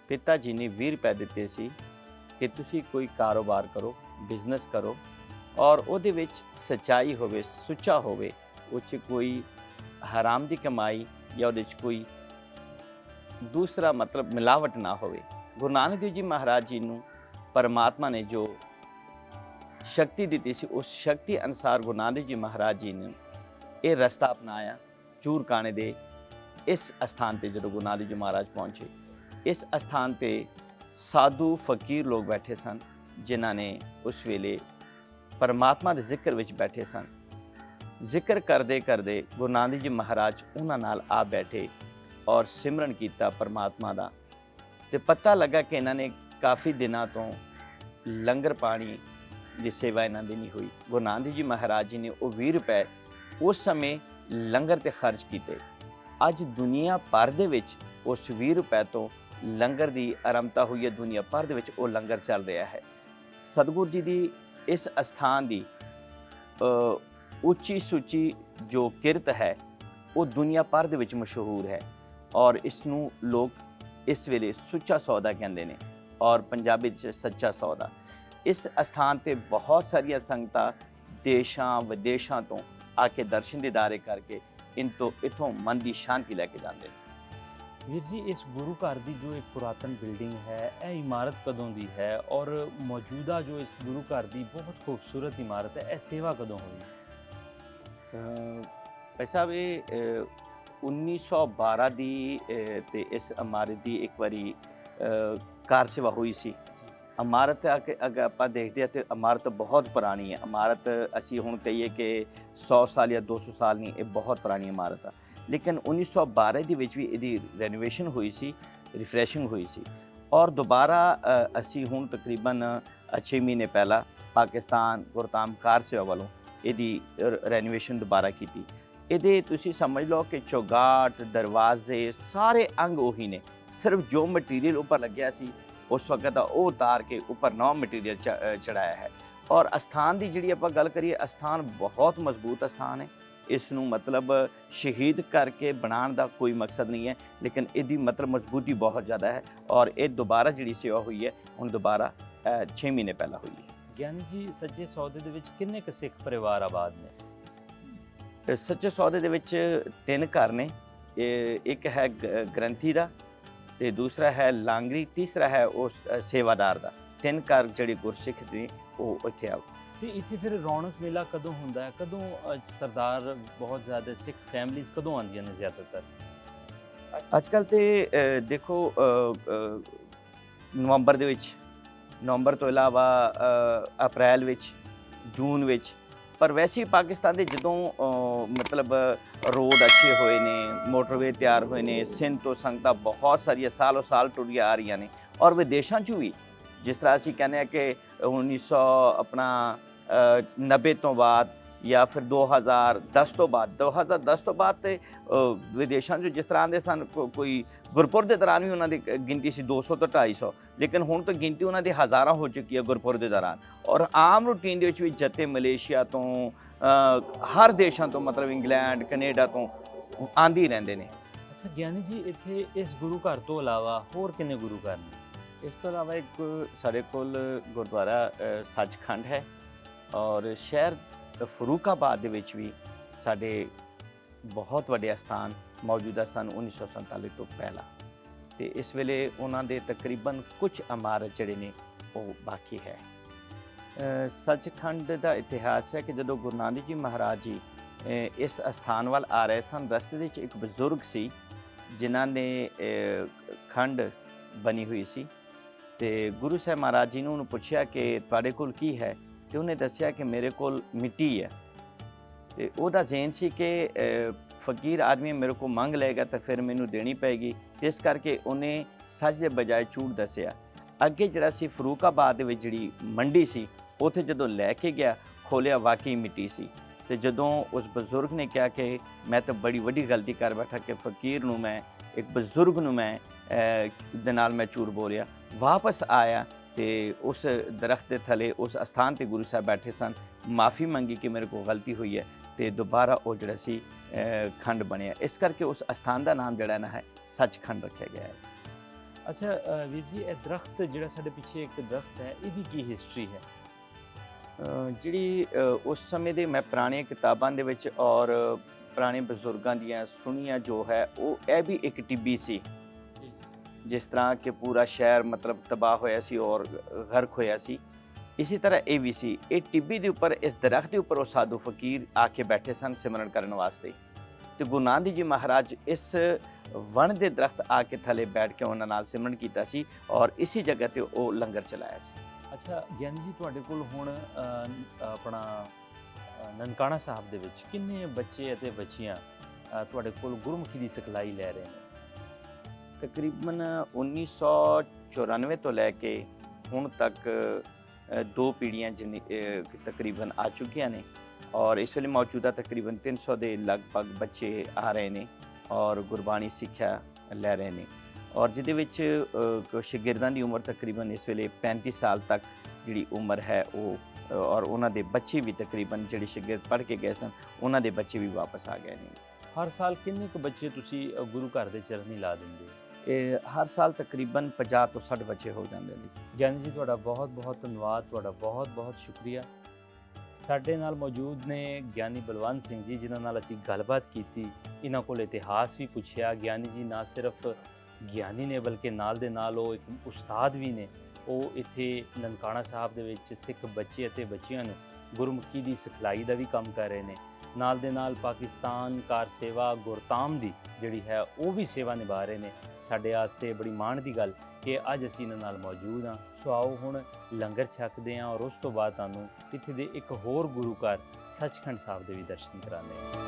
ਪਿਤਾ ਜੀ ਨੇ 20 ਰੁਪਏ ਦਿੱਤੇ ਸੀ ਕਿ ਤੁਸੀਂ ਕੋਈ ਕਾਰੋਬਾਰ ਕਰੋ, ਬਿਜ਼ਨਸ ਕਰੋ ਔਰ ਉਹਦੇ ਵਿੱਚ ਸੱਚਾਈ ਹੋਵੇ, ਸੁੱਚਾ ਹੋਵੇ, ਉਹ 'ਚ ਕੋਈ ਹਰਾਮ ਦੀ ਕਮਾਈ ਜਾਂ ਉਹਦੇ 'ਚ ਕੋਈ ਦੂਸਰਾ ਮਤਲਬ ਮਿਲਾਵਟ ਨਾ ਹੋਵੇ। ਗੁਰੂ ਨਾਨਕ ਦੇਵ ਜੀ ਮਹਾਰਾਜ ਜੀ ਨੂੰ ਪਰਮਾਤਮਾ ਨੇ ਜੋ ਸ਼ਕਤੀ ਦਿੱਤੀ ਸੀ, ਉਸ ਸ਼ਕਤੀ ਅਨੁਸਾਰ ਗੁਰੂ ਨਾਨਕ ਜੀ ਮਹਾਰਾਜ ਜੀ ਨੇ ਇਹ ਰਸਤਾ ਅਪਣਾਇਆ। ਚੂਰਕਾਣੇ ਦੇ ਇਸ ਅਸਥਾਨ ਤੇ ਜਦੋਂ ਗੁਰੂ ਨਾਨਕ ਜੀ ਮਹਾਰਾਜ ਪਹੁੰਚੇ, ਇਸ ਅਸਥਾਨ ਤੇ ਸਾਧੂ ਫਕੀਰ ਲੋਕ ਬੈਠੇ ਸਨ, ਜਿਨ੍ਹਾਂ ਨੇ ਉਸ ਵੇਲੇ ਪਰਮਾਤਮਾ ਦੇ ਜ਼ਿਕਰ ਵਿੱਚ ਬੈਠੇ ਸਨ। ਜ਼ਿਕਰ ਕਰਦੇ ਕਰਦੇ ਗੁਰੂ ਨਾਨਕ ਜੀ ਮਹਾਰਾਜ ਉਹਨਾਂ ਨਾਲ ਆ ਬੈਠੇ ਔਰ ਸਿਮਰਨ ਕੀਤਾ ਪਰਮਾਤਮਾ ਦਾ। ਤੇ ਪਤਾ ਲੱਗਾ ਕਿ ਇਹਨਾਂ ਨੇ ਕਾਫੀ ਦਿਨਾਂ ਤੋਂ ਲੰਗਰ ਪਾਣੀ ਦੀ ਸੇਵਾ ਇਹਨਾਂ ਦੀ ਨਹੀਂ ਹੋਈ। ਗੁਰੂ ਨਾਨਕ ਜੀ ਮਹਾਰਾਜ ਜੀ ਨੇ ਉਹ 20 ਰੁਪਏ ਉਸ ਸਮੇਂ ਲੰਗਰ ਤੇ ਖਰਚ ਕੀਤੇ। ਅੱਜ ਦੁਨੀਆ ਭਰ ਦੇ ਵਿੱਚ ਉਸ 20 ਰੁਪਏ ਤੋਂ ਲੰਗਰ ਦੀ ਆਰੰਭਤਾ ਹੋਈ ਹੈ। ਦੁਨੀਆ ਭਰ ਦੇ ਵਿੱਚ ਉਹ ਲੰਗਰ ਚੱਲ ਰਿਹਾ ਹੈ। ਸਤਿਗੁਰੂ ਜੀ ਦੀ ਇਸ ਅਸਥਾਨ ਦੀ ਉੱਚੀ ਸੁੱਚੀ ਜੋ ਕਿਰਤ ਹੈ, ਉਹ ਦੁਨੀਆ ਭਰ ਦੇ ਵਿੱਚ ਮਸ਼ਹੂਰ ਹੈ ਔਰ ਇਸ ਨੂੰ ਲੋਕ ਇਸ ਵੇਲੇ ਸੁੱਚਾ ਸੌਦਾ ਕਹਿੰਦੇ ਨੇ ਔਰ ਪੰਜਾਬੀ ਵਿੱਚ ਸੱਚਾ ਸੌਦਾ। ਇਸ ਅਸਥਾਨ ਤੇ ਬਹੁਤ ਸਾਰੀਆਂ ਸੰਗਤਾਂ ਦੇਸ਼ਾਂ ਵਿਦੇਸ਼ਾਂ ਤੋਂ ਆ ਕੇ ਦਰਸ਼ਨ ਦੀਦਾਰੇ ਕਰਕੇ ਇੱਥੋਂ ਮਨ ਦੀ ਸ਼ਾਂਤੀ ਲੈ ਕੇ ਜਾਂਦੇ ਨੇ। ਵੀਰ ਜੀ, ਇਸ ਗੁਰੂ ਘਰ ਦੀ ਜੋ ਇੱਕ ਪੁਰਾਤਨ ਬਿਲਡਿੰਗ ਹੈ, ਇਹ ਇਮਾਰਤ ਕਦੋਂ ਦੀ ਹੈ ਔਰ ਮੌਜੂਦਾ ਜੋ ਇਸ ਗੁਰੂ ਘਰ ਦੀ ਬਹੁਤ ਖੂਬਸੂਰਤ ਇਮਾਰਤ ਹੈ, ਇਹ ਸੇਵਾ ਕਦੋਂ ਹੋਈ? ਭਾਈ ਸਾਹਿਬ, ਇਹ 1912 ਦੀ ਤੇ ਇਸ ਇਮਾਰਤ ਦੀ ਇੱਕ ਵਾਰੀ ਕਾਰ ਸੇਵਾ ਹੋਈ ਸੀ। ਇਮਾਰਤ ਅਗਰ ਆਪਾਂ ਦੇਖਦੇ ਹਾਂ ਤੇ ਇਮਾਰਤ ਬਹੁਤ ਪੁਰਾਣੀ ਹੈ। ਇਮਾਰਤ ਅਸੀਂ ਹੁਣ ਕਹੀਏ ਕਿ 100 ਸਾਲ ਜਾਂ 200 ਸਾਲ ਨਹੀਂ, ਇਹ ਬਹੁਤ ਪੁਰਾਣੀ ਇਮਾਰਤ ਆ। ਲੇਕਿਨ 1912 ਦੇ ਵਿੱਚ ਵੀ ਇਹਦੀ ਰੈਨੋਵੇਸ਼ਨ ਹੋਈ ਸੀ, ਰਿਫਰੈਸ਼ਿੰਗ ਹੋਈ ਸੀ ਔਰ ਦੁਬਾਰਾ ਅਸੀਂ ਹੁਣ ਤਕਰੀਬਨ 6 ਮਹੀਨੇ ਪਹਿਲਾਂ ਪਾਕਿਸਤਾਨ ਗੁਰਧਾਮ ਕਾਰ ਸੇਵਾ ਵੱਲੋਂ ਇਹਦੀ ਰੈਨੋਵੇਸ਼ਨ ਦੁਬਾਰਾ ਕੀਤੀ। ਇਹਦੇ ਤੁਸੀਂ ਸਮਝ ਲਓ ਕਿ ਚੌਗਾਟ, ਦਰਵਾਜ਼ੇ, ਸਾਰੇ ਅੰਗ ਉਹੀ ਨੇ। ਸਿਰਫ ਜੋ ਮਟੀਰੀਅਲ ਉੱਪਰ ਲੱਗਿਆ ਸੀ ਉਸ ਵਕਤ ਦਾ, ਉਹ ਉਤਾਰ ਕੇ ਉੱਪਰ ਨਵਾਂ ਮਟੀਰੀਅਲ ਚੜਾਇਆ ਹੈ। ਔਰ ਅਸਥਾਨ ਦੀ ਜਿਹੜੀ ਆਪਾਂ ਗੱਲ ਕਰੀਏ, ਅਸਥਾਨ ਬਹੁਤ ਮਜ਼ਬੂਤ ਅਸਥਾਨ ਹੈ। ਇਸ ਨੂੰ ਮਤਲਬ ਸ਼ਹੀਦ ਕਰਕੇ ਬਣਾਉਣ ਦਾ ਕੋਈ ਮਕਸਦ ਨਹੀਂ ਹੈ, ਲੇਕਿਨ ਇਹਦੀ ਮਤਲਬ ਮਜ਼ਬੂਤੀ ਬਹੁਤ ਜ਼ਿਆਦਾ ਹੈ ਔਰ ਇਹ ਦੁਬਾਰਾ ਜਿਹੜੀ ਸੇਵਾ ਹੋਈ ਹੈ, ਹੁਣ ਦੁਬਾਰਾ 6 ਮਹੀਨੇ ਪਹਿਲਾਂ ਹੋਈ ਹੈ। ਗਿਆਨੀ ਜੀ, ਸੱਚੇ ਸੌਦੇ ਦੇ ਵਿੱਚ ਕਿੰਨੇ ਕੁ ਸਿੱਖ ਪਰਿਵਾਰ ਆਬਾਦ ਨੇ? ਸੱਚੇ ਸੌਦੇ ਦੇ ਵਿੱਚ 3 ਘਰ ਨੇ। ਇੱਕ ਹੈ ਗ੍ਰੰਥੀ ਦਾ, ਤੇ ਦੂਸਰਾ ਹੈ ਲਾਂਗਰੀ, ਤੀਸਰਾ ਹੈ ਉਸ ਸੇਵਾਦਾਰ ਦਾ। 3 ਘਰ ਜਿਹੜੇ ਗੁਰਸਿੱਖ ਨੇ ਉਹ ਇੱਥੇ ਆਓ। ਤੇ ਇੱਥੇ ਫਿਰ ਰੌਣਕ ਮੇਲਾ ਕਦੋਂ ਹੁੰਦਾ ਹੈ? ਕਦੋਂ ਸਰਦਾਰ ਬਹੁਤ ਜ਼ਿਆਦਾ ਸਿੱਖ ਫੈਮਲੀਜ਼ ਕਦੋਂ ਆਉਂਦੀਆਂ ਨੇ ਜ਼ਿਆਦਾਤਰ? ਅੱਜ ਕੱਲ੍ਹ ਤੇ ਦੇਖੋ ਨਵੰਬਰ ਦੇ ਵਿੱਚ, ਨਵੰਬਰ ਤੋਂ ਇਲਾਵਾ ਅਪ੍ਰੈਲ ਵਿੱਚ, ਜੂਨ ਵਿੱਚ। ਪਰ ਵੈਸੇ ਪਾਕਿਸਤਾਨ ਦੇ ਜਦੋਂ ਮਤਲਬ ਰੋਡ ਅੱਛੇ ਹੋਏ ਨੇ, ਮੋਟਰਵੇ ਤਿਆਰ ਹੋਏ ਨੇ, ਸਿੰਧ ਤੋਂ ਸੰਗਤਾਂ ਬਹੁਤ ਸਾਰੀਆਂ ਸਾਲੋਂ ਸਾਲ ਟੁਰੀਆਂ ਆ ਰਹੀਆਂ ਨੇ ਔਰ ਵਿਦੇਸ਼ਾਂ 'ਚ ਵੀ। ਜਿਸ ਤਰ੍ਹਾਂ ਅਸੀਂ ਕਹਿੰਦੇ ਹਾਂ ਕਿ 1990 ਤੋਂ ਬਾਅਦ ਜਾਂ ਫਿਰ 2010 ਤੋਂ ਬਾਅਦ, 2010 ਤੋਂ ਬਾਅਦ ਤੇ ਵਿਦੇਸ਼ਾਂ 'ਚ ਜਿਸ ਤਰ੍ਹਾਂ ਦੇ ਸਨ, ਕੋਈ ਗੁਰਪੁਰਬ ਦੇ ਦੌਰਾਨ ਵੀ ਉਹਨਾਂ ਦੀ ਗਿਣਤੀ ਸੀ 200 ਤੋਂ 250, ਲੇਕਿਨ ਹੁਣ ਤਾਂ ਗਿਣਤੀ ਉਹਨਾਂ ਦੀ ਹਜ਼ਾਰਾਂ ਹੋ ਚੁੱਕੀ ਹੈ ਗੁਰਪੁਰਬ ਦੇ ਦੌਰਾਨ। ਔਰ ਆਮ ਰੂਟੀਨ ਦੇ ਵਿੱਚ ਵੀ ਜਥੇ ਮਲੇਸ਼ੀਆ ਤੋਂ, ਹਰ ਦੇਸ਼ਾਂ ਤੋਂ, ਮਤਲਬ ਇੰਗਲੈਂਡ, ਕੈਨੇਡਾ ਤੋਂ ਆਂਦੀ ਰਹਿੰਦੇ ਨੇ। ਅੱਛਾ ਗਿਆਨੀ ਜੀ, ਇੱਥੇ ਇਸ ਗੁਰੂ ਘਰ ਤੋਂ ਇਲਾਵਾ ਹੋਰ ਕਿੰਨੇ ਗੁਰੂ ਘਰ ਨੇ? ਇਸ ਤੋਂ ਇਲਾਵਾ ਇੱਕ ਸਾਡੇ ਕੋਲ ਗੁਰਦੁਆਰਾ ਸੱਚਖੰਡ ਹੈ ਔਰ ਸ਼ਹਿਰ ਫਰੂਕਾਬਾਦ ਦੇ ਵਿੱਚ ਵੀ ਸਾਡੇ ਬਹੁਤ ਵੱਡੇ ਅਸਥਾਨ ਮੌਜੂਦਾ ਸਨ 1947 ਤੋਂ ਪਹਿਲਾਂ। ਤੇ ਇਸ ਵੇਲੇ ਉਹਨਾਂ ਦੇ ਤਕਰੀਬਨ ਕੁਝ ਇਮਾਰਤ ਜਿਹੜੇ ਨੇ ਉਹ ਬਾਕੀ ਹੈ। ਸੱਚਖੰਡ ਦਾ ਇਤਿਹਾਸ ਹੈ ਕਿ ਜਦੋਂ ਗੁਰੂ ਨਾਨਕ ਜੀ ਮਹਾਰਾਜ ਜੀ ਇਸ ਅਸਥਾਨ ਵੱਲ ਆ ਰਹੇ ਸਨ, ਰਸਤੇ ਵਿੱਚ ਇੱਕ ਬਜ਼ੁਰਗ ਸੀ ਜਿਨ੍ਹਾਂ ਨੇ ਖੰਡ ਬਣੀ ਹੋਈ ਸੀ ਤੇ ਗੁਰੂ ਸਾਹਿਬ ਮਹਾਰਾਜ ਜੀ ਨੇ ਉਹਨੂੰ ਪੁੱਛਿਆ ਕਿ ਤੁਹਾਡੇ ਕੋਲ ਕੀ ਹੈ, ਤੇ ਉਹਨੇ ਦੱਸਿਆ ਕਿ ਮੇਰੇ ਕੋਲ ਮਿੱਟੀ ਹੈ। ਤੇ ਉਹਦਾ ਜ਼ੇਨ ਸੀ ਕਿ ਫਕੀਰ ਆਦਮੀ ਮੇਰੇ ਕੋਲ ਮੰਗ ਲਏਗਾ ਤਾਂ ਫਿਰ ਮੈਨੂੰ ਦੇਣੀ ਪਏਗੀ। ਇਸ ਕਰਕੇ ਉਹਨੇ ਸੱਚ ਦੇ ਬਜਾਏ ਝੂਠ ਦੱਸਿਆ। ਅੱਗੇ ਜਿਹੜਾ ਸੀ ਫਰੂਕਾਬਾਦ ਦੇ ਵਿੱਚ ਜਿਹੜੀ ਮੰਡੀ ਸੀ, ਉੱਥੇ ਜਦੋਂ ਲੈ ਕੇ ਗਿਆ, ਖੋਲ੍ਹਿਆ, ਵਾਕਈ ਮਿੱਟੀ ਸੀ। ਤੇ ਜਦੋਂ ਉਸ ਬਜ਼ੁਰਗ ਨੇ ਕਿਹਾ ਕਿ ਮੈਂ ਤਾਂ ਬੜੀ ਵੱਡੀ ਗਲਤੀ ਕਰ ਬੈਠਾ ਕਿ ਫਕੀਰ ਨੂੰ ਮੈਂ, ਇੱਕ ਬਜ਼ੁਰਗ ਨੂੰ ਮੈਂ ਦੇ ਨਾਲ ਮੈਂ ਝੂਠ ਬੋਲਿਆ, ਵਾਪਸ ਆਇਆ ਤੇ ਉਸ ਦਰਖਤ ਦੇ ਥੱਲੇ ਉਸ ਅਸਥਾਨ ਤੇ ਗੁਰੂ ਸਾਹਿਬ ਬੈਠੇ ਸਨ, ਮਾਫੀ ਮੰਗੀ ਕਿ ਮੇਰੇ ਕੋਲ ਗਲਤੀ ਹੋਈ ਹੈ ਤੇ ਦੁਬਾਰਾ ਉਹ ਜਿਹੜਾ ਸੀ ਖੰਡ ਬਣਿਆ। ਇਸ ਕਰਕੇ ਉਸ ਅਸਥਾਨ ਦਾ ਨਾਮ ਜਿਹੜਾ ਨਾ ਹੈ ਸੱਚਖੰਡ ਰੱਖਿਆ ਗਿਆ ਹੈ। ਅੱਛਾ ਵੀਰ ਜੀ, ਇਹ ਦਰਖਤ ਜਿਹੜਾ ਸਾਡੇ ਪਿੱਛੇ ਇੱਕ ਦਰਖਤ ਹੈ, ਇਹਦੀ ਕੀ ਹਿਸਟਰੀ ਹੈ? ਜਿਹੜੀ ਉਸ ਸਮੇਂ ਦੇ ਮੈਂ ਪੁਰਾਣੀਆਂ ਕਿਤਾਬਾਂ ਦੇ ਵਿੱਚ ਔਰ ਪੁਰਾਣੇ ਬਜ਼ੁਰਗਾਂ ਦੀਆਂ ਸੁਣੀਆਂ ਜੋ ਹੈ, ਉਹ ਇਹ ਵੀ ਇੱਕ ਟਿੱਬੀ ਸੀ। ਜਿਸ ਤਰ੍ਹਾਂ ਕਿ ਪੂਰਾ ਸ਼ਹਿਰ ਮਤਲਬ ਤਬਾਹ ਹੋਇਆ ਸੀ ਔਰ ਗਰਕ ਹੋਇਆ ਸੀ, ਇਸੇ ਤਰ੍ਹਾਂ ਇਹ ਵੀ ਸੀ। ਇਹ ਟਿੱਬੀ ਦੇ ਉੱਪਰ, ਇਸ ਦਰਖਤ ਦੇ ਉੱਪਰ ਉਹ ਸਾਧੂ ਫਕੀਰ ਆ ਕੇ ਬੈਠੇ ਸਨ ਸਿਮਰਨ ਕਰਨ ਵਾਸਤੇ। ਤੇ ਗੁਰੂ ਨਾਨਕ ਜੀ ਮਹਾਰਾਜ ਇਸ ਵਣ ਦੇ ਦਰਖਤ ਆ ਕੇ ਥੱਲੇ ਬੈਠ ਕੇ ਉਹਨਾਂ ਨਾਲ ਸਿਮਰਨ ਕੀਤਾ ਸੀ ਔਰ ਇਸੇ ਜਗ੍ਹਾ ਤੇ ਉਹ ਲੰਗਰ ਚਲਾਇਆ ਸੀ। ਅੱਛਾ ਗਿਆਨੀ ਜੀ, ਤੁਹਾਡੇ ਕੋਲ ਹੁਣ ਆਪਣਾ ਨਨਕਾਣਾ ਸਾਹਿਬ ਦੇ ਵਿੱਚ ਕਿੰਨੇ ਬੱਚੇ ਅਤੇ ਬੱਚੀਆਂ ਤੁਹਾਡੇ ਕੋਲ ਗੁਰਮੁਖੀ ਦੀ ਸਿਖਲਾਈ ਲੈ ਰਹੇ ਨੇ? ਤਕਰੀਬਨ 1994 ਤੋਂ ਲੈ ਕੇ ਹੁਣ ਤੱਕ 2 ਪੀੜ੍ਹੀਆਂ ਤਕਰੀਬਨ ਆ ਚੁੱਕੀਆਂ ਨੇ ਔਰ ਇਸ ਵੇਲੇ ਮੌਜੂਦਾ ਤਕਰੀਬਨ 300 ਦੇ ਲਗਭਗ ਬੱਚੇ ਆ ਰਹੇ ਨੇ ਔਰ ਗੁਰਬਾਣੀ ਸਿੱਖਿਆ ਲੈ ਰਹੇ ਨੇ ਔਰ ਜਿਹਦੇ ਵਿੱਚ ਸ਼ਾਗਿਰਦਾਂ ਦੀ ਉਮਰ ਤਕਰੀਬਨ ਇਸ ਵੇਲੇ 35 ਸਾਲ ਤੱਕ ਜਿਹੜੀ ਉਮਰ ਹੈ ਉਹ, ਔਰ ਉਹਨਾਂ ਦੇ ਬੱਚੇ ਵੀ ਤਕਰੀਬਨ ਜਿਹੜੇ ਸ਼ਾਗਿਰਦ ਪੜ੍ਹ ਕੇ ਗਏ ਸਨ, ਉਹਨਾਂ ਦੇ ਬੱਚੇ ਵੀ ਵਾਪਸ ਆ ਗਏ ਨੇ। ਹਰ ਸਾਲ ਕਿੰਨੇ ਕੁ ਬੱਚੇ ਤੁਸੀਂ ਗੁਰੂ ਘਰ ਦੇ ਚਰਨੀ ਲਾ ਦਿੰਦੇ ਹੋ? ਇਹ ਹਰ ਸਾਲ ਤਕਰੀਬਨ 50 ਤੋਂ 60 ਬੱਚੇ ਹੋ ਜਾਂਦੇ ਨੇ। ਗਿਆਨੀ ਜੀ, ਤੁਹਾਡਾ ਬਹੁਤ ਬਹੁਤ ਧੰਨਵਾਦ, ਤੁਹਾਡਾ ਬਹੁਤ ਬਹੁਤ ਸ਼ੁਕਰੀਆ। ਸਾਡੇ ਨਾਲ ਮੌਜੂਦ ਨੇ ਗਿਆਨੀ ਬਲਵੰਤ ਸਿੰਘ ਜੀ, ਜਿਨ੍ਹਾਂ ਨਾਲ ਅਸੀਂ ਗੱਲਬਾਤ ਕੀਤੀ, ਇਹਨਾਂ ਕੋਲ ਇਤਿਹਾਸ ਵੀ ਪੁੱਛਿਆ। ਗਿਆਨੀ ਜੀ ਨਾ ਸਿਰਫ ਗਿਆਨੀ ਨੇ ਬਲਕਿ ਨਾਲ ਦੇ ਨਾਲ ਉਹ ਇੱਕ ਉਸਤਾਦ ਵੀ ਨੇ। ਉਹ ਇੱਥੇ ਨਨਕਾਣਾ ਸਾਹਿਬ ਦੇ ਵਿੱਚ ਸਿੱਖ ਬੱਚੇ ਅਤੇ ਬੱਚੀਆਂ ਨੂੰ ਗੁਰਮੁਖੀ ਦੀ ਸਿਖਲਾਈ ਦਾ ਵੀ ਕੰਮ ਕਰ ਰਹੇ ਨੇ। ਨਾਲ ਦੇ ਨਾਲ ਪਾਕਿਸਤਾਨ ਕਾਰ ਸੇਵਾ ਗੁਰਤਾਮ ਦੀ ਜਿਹੜੀ ਹੈ ਉਹ ਵੀ ਸੇਵਾ ਨਿਭਾ ਰਹੇ ਨੇ। ਸਾਡੇ ਵਾਸਤੇ ਬੜੀ ਮਾਣ ਦੀ ਗੱਲ ਕਿ ਅੱਜ ਅਸੀਂ ਇਹਨਾਂ ਨਾਲ ਮੌਜੂਦ ਹਾਂ। ਸੋ ਆਓ ਹੁਣ ਲੰਗਰ ਛਕਦੇ ਹਾਂ ਔਰ ਉਸ ਤੋਂ ਬਾਅਦ ਤੁਹਾਨੂੰ ਇੱਥੇ ਦੇ ਇੱਕ ਹੋਰ ਗੁਰੂ ਘਰ ਸੱਚਖੰਡ ਸਾਹਿਬ ਦੇ ਵੀ ਦਰਸ਼ਨ ਕਰਾਉਂਦੇ ਹਾਂ।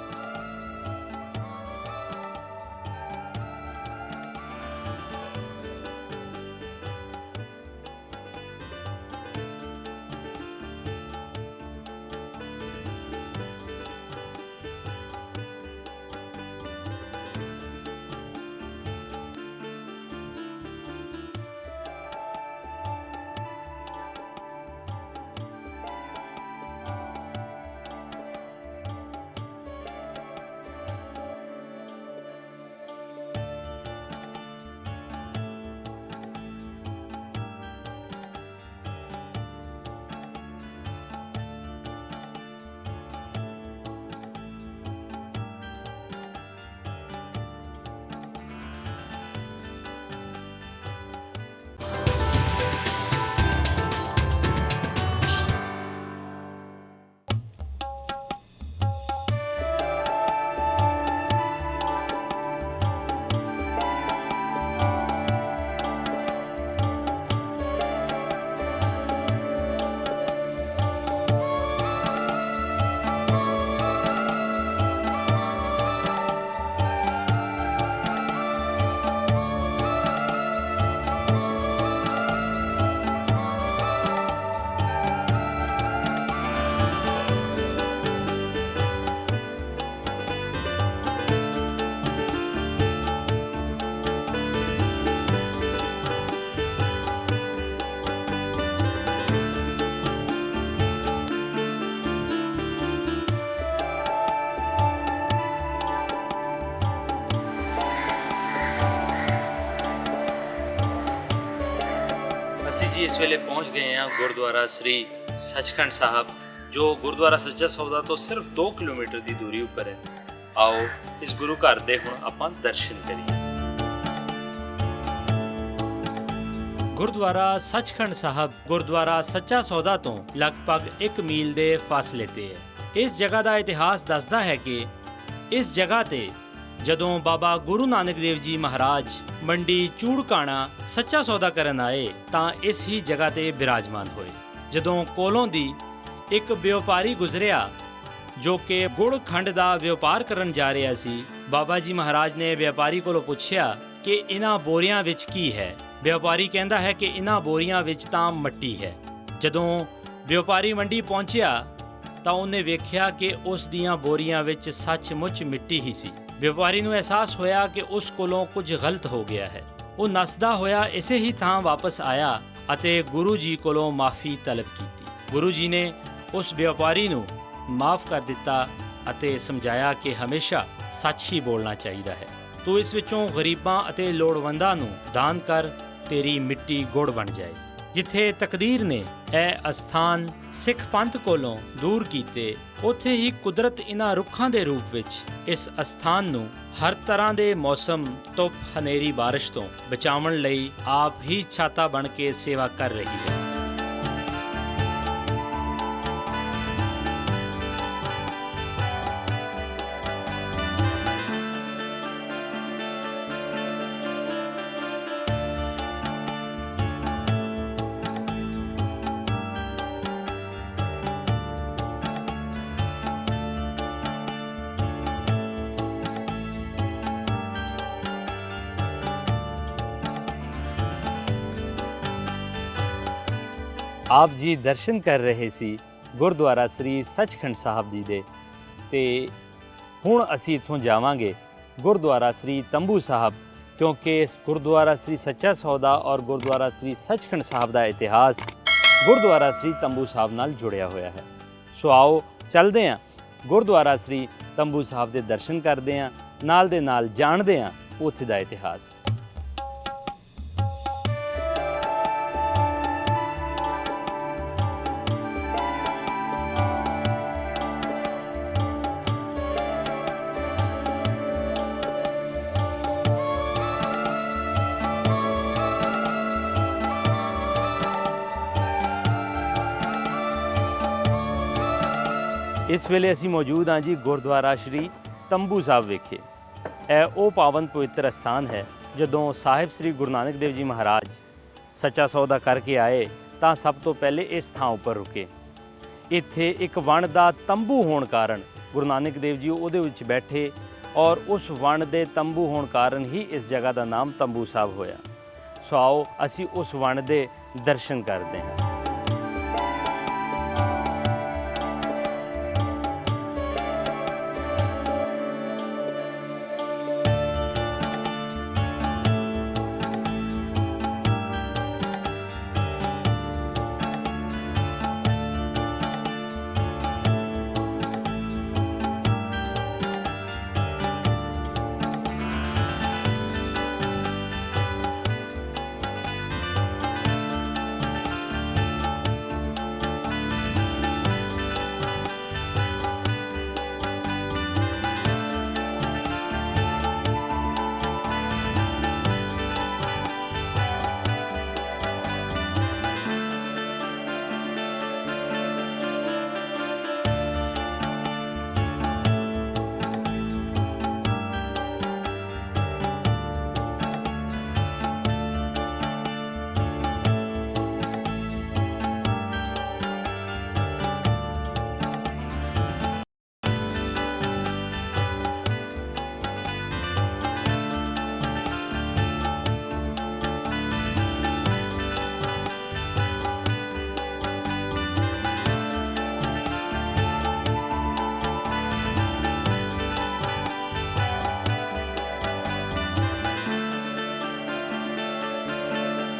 ਅਸੀਂ ਜੀ ਇਸ ਵੇਲੇ ਪਹੁੰਚ ਗਏ ਹਾਂ ਗੁਰਦੁਆਰਾ ਸ੍ਰੀ ਸੱਚਖੰਡ ਸਾਹਿਬ, ਜੋ ਗੁਰਦੁਆਰਾ ਸੱਚਾ ਸੌਦਾ ਤੋਂ ਸਿਰਫ 2 ਕਿਲੋਮੀਟਰ ਦੀ ਦੂਰੀ ਉੱਪਰ ਹੈ। ਆਓ ਇਸ ਗੁਰੂ ਘਰ ਦੇ ਹੁਣ ਆਪਾਂ ਦਰਸ਼ਨ ਕਰੀਏ। ਗੁਰਦੁਆਰਾ ਸੱਚਖੰਡ ਸਾਹਿਬ ਗੁਰਦੁਆਰਾ ਸੱਚਾ ਸੌਦਾ ਤੋਂ ਲਗਭਗ 1 ਮੀਲ ਦੇ ਫਾਸਲੇ ਤੇ ਹੈ। ਇਸ ਜਗ੍ਹਾ ਦਾ ਇਤਿਹਾਸ ਦੱਸਦਾ ਹੈ ਕਿ ਇਸ ਜਗ੍ਹਾ ਤੇ ਜਦੋਂ ਬਾਬਾ ਗੁਰੂ ਨਾਨਕ ਦੇਵ ਜੀ ਮਹਾਰਾਜ ਮੰਡੀ ਚੂੜਕਾਣਾ ਸੱਚਾ ਸੌਦਾ ਕਰਨ ਆਏ ਤਾਂ ਇਸ ਹੀ ਜਗ੍ਹਾ ਤੇ ਬਿਰਾਜਮਾਨ ਹੋਏ। ਜਦੋਂ ਕੋਲੋਂ ਦੀ ਇੱਕ ਵਪਾਰੀ ਗੁਜ਼ਰਿਆ ਜੋ ਕਿ ਗੁੜ ਖੰਡ ਦਾ ਵਪਾਰ ਕਰਨ ਜਾ ਰਿਹਾ ਸੀ। ਬਾਬਾ ਜੀ ਮਹਾਰਾਜ ਨੇ ਵਪਾਰੀ ਕੋਲੋਂ ਪੁੱਛਿਆ ਕਿ ਇਹਨਾਂ ਬੋਰੀਆਂ ਵਿੱਚ ਕੀ ਹੈ। ਵਪਾਰੀ ਕਹਿੰਦਾ ਹੈ ਕਿ ਇਹਨਾਂ ਬੋਰੀਆਂ ਵਿੱਚ ਤਾਂ ਮਿੱਟੀ ਹੈ। ਜਦੋਂ ਵਪਾਰੀ ਮੰਡੀ ਪਹੁੰਚਿਆ ਤਾਂ ਉਹਨੇ ਵੇਖਿਆ ਕਿ ਉਸ ਦੀਆਂ ਬੋਰੀਆਂ ਵਿੱਚ ਸੱਚਮੁੱਚ ਮਿੱਟੀ ਹੀ ਸੀ। ਵਪਾਰੀ ਨੂੰ ਅਹਿਸਾਸ ਹੋਇਆ ਕਿ ਉਸ ਕੋਲੋਂ ਕੁਝ ਗਲਤ ਹੋ ਗਿਆ ਹੈ। ਉਹ ਨੱਸਦਾ ਹੋਇਆ ਇਸੇ ਹੀ ਥਾਂ ਵਾਪਸ ਆਇਆ ਅਤੇ ਗੁਰੂ ਜੀ ਕੋਲੋਂ ਮਾਫੀ ਤਲਬ ਕੀਤੀ। ਗੁਰੂ ਜੀ ਨੇ ਉਸ ਵਪਾਰੀ ਨੂੰ ਮਾਫ ਕਰ ਦਿੱਤਾ ਅਤੇ ਸਮਝਾਇਆ ਕਿ ਹਮੇਸ਼ਾ ਸੱਚ ਹੀ ਬੋਲਣਾ ਚਾਹੀਦਾ ਹੈ। ਤੂੰ ਇਸ ਵਿੱਚੋਂ ਗਰੀਬਾਂ ਅਤੇ ਲੋੜਵੰਦਾਂ ਨੂੰ ਦਾਨ ਕਰ, ਤੇਰੀ ਮਿੱਟੀ ਗੁੜ ਬਣ ਜਾਏ। ਜਿੱਥੇ ਤਕਦੀਰ ਨੇ ਇਹ ਅਸਥਾਨ ਸਿੱਖ ਪੰਥ ਕੋਲੋਂ ਦੂਰ ਕੀਤੇ, ਉੱਥੇ ਹੀ ਕੁਦਰਤ ਇਹਨਾਂ ਰੁੱਖਾਂ ਦੇ ਰੂਪ ਵਿੱਚ ਇਸ ਅਸਥਾਨ ਨੂੰ ਹਰ ਤਰ੍ਹਾਂ ਦੇ ਮੌਸਮ, ਧੁੱਪ, ਹਨੇਰੀ, ਬਾਰਿਸ਼ ਤੋਂ ਬਚਾਉਣ ਲਈ ਆਪ ਹੀ ਛਾਤਾ ਬਣ ਕੇ ਸੇਵਾ ਕਰ ਰਹੀ ਹੈ। ਆਪ ਜੀ ਦਰਸ਼ਨ ਕਰ ਰਹੇ ਸੀ ਗੁਰਦੁਆਰਾ ਸ੍ਰੀ ਸੱਚਖੰਡ ਸਾਹਿਬ ਜੀ ਦੇ, ਤੇ ਹੁਣ ਅਸੀਂ ਇੱਥੋਂ ਜਾਵਾਂਗੇ ਗੁਰਦੁਆਰਾ ਸ੍ਰੀ ਤੰਬੂ ਸਾਹਿਬ, ਕਿਉਂਕਿ ਇਸ ਗੁਰਦੁਆਰਾ ਸ੍ਰੀ ਸੱਚਾ ਸੌਦਾ ਔਰ ਗੁਰਦੁਆਰਾ ਸ੍ਰੀ ਸੱਚਖੰਡ ਸਾਹਿਬ ਦਾ ਇਤਿਹਾਸ ਗੁਰਦੁਆਰਾ ਸ੍ਰੀ ਤੰਬੂ ਸਾਹਿਬ ਨਾਲ ਜੁੜਿਆ ਹੋਇਆ ਹੈ। ਸੋ ਆਓ ਚੱਲਦੇ ਹਾਂ, ਗੁਰਦੁਆਰਾ ਸ੍ਰੀ ਤੰਬੂ ਸਾਹਿਬ ਦੇ ਦਰਸ਼ਨ ਕਰਦੇ ਹਾਂ, ਨਾਲ ਦੇ ਨਾਲ ਜਾਣਦੇ ਹਾਂ ਉੱਥੇ ਦਾ ਇਤਿਹਾਸ। ਇਸ ਵੇਲੇ ਅਸੀਂ ਮੌਜੂਦ ਹਾਂ ਜੀ ਗੁਰਦੁਆਰਾ ਸ਼੍ਰੀ ਤੰਬੂ ਸਾਹਿਬ ਵਿਖੇ। ਇਹ ਉਹ ਪਾਵਨ ਪਵਿੱਤਰ ਅਸਥਾਨ ਹੈ ਜਦੋਂ ਸਾਹਿਬ ਸ੍ਰੀ ਗੁਰੂ ਨਾਨਕ ਦੇਵ ਜੀ ਮਹਾਰਾਜ ਸੱਚਾ ਸੌਦਾ ਕਰਕੇ ਆਏ ਤਾਂ ਸਭ ਤੋਂ ਪਹਿਲੇ ਇਸ ਥਾਂ ਉੱਪਰ ਰੁਕੇ। ਇੱਥੇ ਇੱਕ ਵਣ ਦਾ ਤੰਬੂ ਹੋਣ ਕਾਰਨ ਗੁਰੂ ਨਾਨਕ ਦੇਵ ਜੀ ਉਹਦੇ ਵਿੱਚ ਬੈਠੇ ਔਰ ਉਸ ਵਣ ਦੇ ਤੰਬੂ ਹੋਣ ਕਾਰਨ ਹੀ ਇਸ ਜਗ੍ਹਾ ਦਾ ਨਾਮ ਤੰਬੂ ਸਾਹਿਬ ਹੋਇਆ। ਸੋ ਆਓ ਅਸੀਂ ਉਸ ਵਣ ਦੇ ਦਰਸ਼ਨ ਕਰਦੇ ਹਾਂ।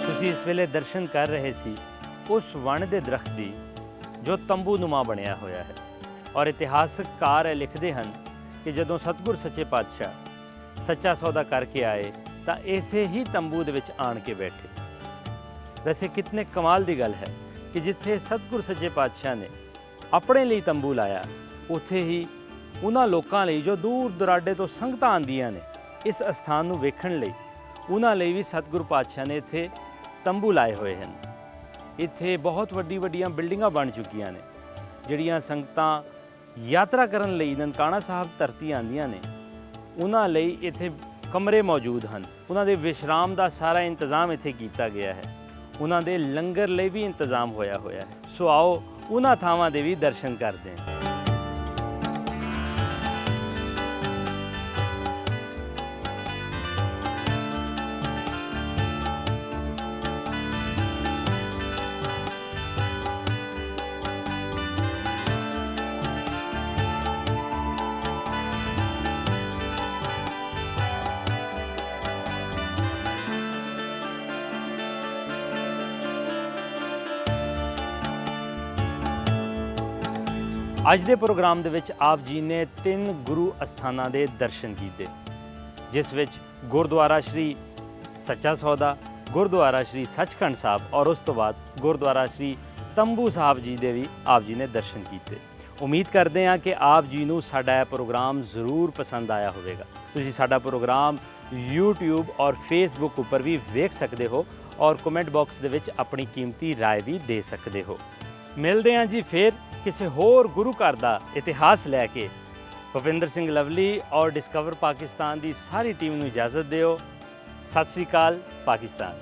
ਤੁਸੀਂ ਇਸ ਵੇਲੇ ਦਰਸ਼ਨ ਕਰ ਰਹੇ ਸੀ ਉਸ ਵਣ ਦੇ ਦਰਖਤ ਦੀ ਜੋ ਤੰਬੂ ਨੁਮਾ ਬਣਿਆ ਹੋਇਆ ਹੈ। ਔਰ ਇਤਿਹਾਸਕਾਰ ਇਹ ਲਿਖਦੇ ਹਨ ਕਿ ਜਦੋਂ ਸਤਿਗੁਰ ਸੱਚੇ ਪਾਤਸ਼ਾਹ ਸੱਚਾ ਸੌਦਾ ਕਰਕੇ ਆਏ ਤਾਂ ਇਸੇ ਹੀ ਤੰਬੂ ਦੇ ਵਿੱਚ ਆਣ ਕੇ ਬੈਠੇ। ਵੈਸੇ ਕਿਤਨੇ ਕਮਾਲ ਦੀ ਗੱਲ ਹੈ ਕਿ ਜਿੱਥੇ ਸਤਿਗੁਰ ਸੱਚੇ ਪਾਤਸ਼ਾਹ ਨੇ ਆਪਣੇ ਲਈ ਤੰਬੂ ਲਾਇਆ, ਉੱਥੇ ਹੀ ਉਹਨਾਂ ਲੋਕਾਂ ਲਈ ਜੋ ਦੂਰ ਦੁਰਾਡੇ ਤੋਂ ਸੰਗਤਾਂ ਆਉਂਦੀਆਂ ਨੇ ਇਸ ਅਸਥਾਨ ਨੂੰ ਵੇਖਣ ਲਈ, ਉਹਨਾਂ ਲਈ ਵੀ ਸਤਿਗੁਰੂ ਪਾਤਸ਼ਾਹ ਨੇ ਇੱਥੇ ਤੰਬੂ ਲਾਏ ਹੋਏ ਹਨ। ਇੱਥੇ ਬਹੁਤ ਵੱਡੀਆਂ ਬਿਲਡਿੰਗਾਂ ਬਣ ਚੁੱਕੀਆਂ ਨੇ, ਜਿਹੜੀਆਂ ਸੰਗਤਾਂ ਯਾਤਰਾ ਕਰਨ ਲਈ ਨਨਕਾਣਾ ਸਾਹਿਬ ਧਰਤੀ ਆਉਂਦੀਆਂ ਨੇ, ਉਹਨਾਂ ਲਈ ਇੱਥੇ ਕਮਰੇ ਮੌਜੂਦ ਹਨ। ਉਹਨਾਂ ਦੇ ਵਿਸ਼ਰਾਮ ਦਾ ਸਾਰਾ ਇੰਤਜ਼ਾਮ ਇੱਥੇ ਕੀਤਾ ਗਿਆ ਹੈ। ਉਹਨਾਂ ਦੇ ਲੰਗਰ ਲਈ ਵੀ ਇੰਤਜ਼ਾਮ ਹੋਇਆ ਹੈ। ਸੋ ਆਓ ਉਹਨਾਂ ਥਾਵਾਂ ਦੇ ਵੀ ਦਰਸ਼ਨ ਕਰਦੇ ਹਾਂ। ਅੱਜ ਦੇ ਪ੍ਰੋਗਰਾਮ ਦੇ ਵਿੱਚ ਆਪ ਜੀ ਨੇ 3 ਗੁਰੂ ਅਸਥਾਨਾਂ ਦੇ ਦਰਸ਼ਨ ਕੀਤੇ, ਜਿਸ ਵਿੱਚ ਗੁਰਦੁਆਰਾ ਸ਼੍ਰੀ ਸੱਚਾ ਸੌਦਾ, ਗੁਰਦੁਆਰਾ ਸ਼੍ਰੀ ਸੱਚਖੰਡ ਸਾਹਿਬ ਔਰ ਉਸ ਤੋਂ ਬਾਅਦ ਗੁਰਦੁਆਰਾ ਸ਼੍ਰੀ ਤੰਬੂ ਸਾਹਿਬ ਜੀ ਦੇ ਵੀ ਆਪ ਜੀ ਨੇ ਦਰਸ਼ਨ ਕੀਤੇ। ਉਮੀਦ ਕਰਦੇ ਹਾਂ ਕਿ ਆਪ ਜੀ ਨੂੰ ਸਾਡਾ ਇਹ ਪ੍ਰੋਗਰਾਮ ਜ਼ਰੂਰ ਪਸੰਦ ਆਇਆ ਹੋਵੇਗਾ। ਤੁਸੀਂ ਸਾਡਾ ਪ੍ਰੋਗਰਾਮ YouTube ਔਰ Facebook ਉੱਪਰ ਵੀ ਵੇਖ ਸਕਦੇ ਹੋ ਔਰ ਕਮੈਂਟ ਬਾਕਸ ਦੇ ਵਿੱਚ ਆਪਣੀ ਕੀਮਤੀ رائے ਵੀ ਦੇ ਸਕਦੇ ਹੋ। ਮਿਲਦੇ ਹਾਂ ਜੀ ਫਿਰ ਕਿਸੇ ਹੋਰ ਗੁਰੂ ਘਰ ਦਾ ਇਤਿਹਾਸ ਲੈ ਕੇ। ਭੁਪਿੰਦਰ ਸਿੰਘ ਲਵਲੀ ਔਰ ਡਿਸਕਵਰ ਪਾਕਿਸਤਾਨ ਦੀ ਸਾਰੀ ਟੀਮ ਨੂੰ ਇਜਾਜ਼ਤ ਦਿਓ। ਸਤਿ ਸ੍ਰੀ ਅਕਾਲ ਪਾਕਿਸਤਾਨ।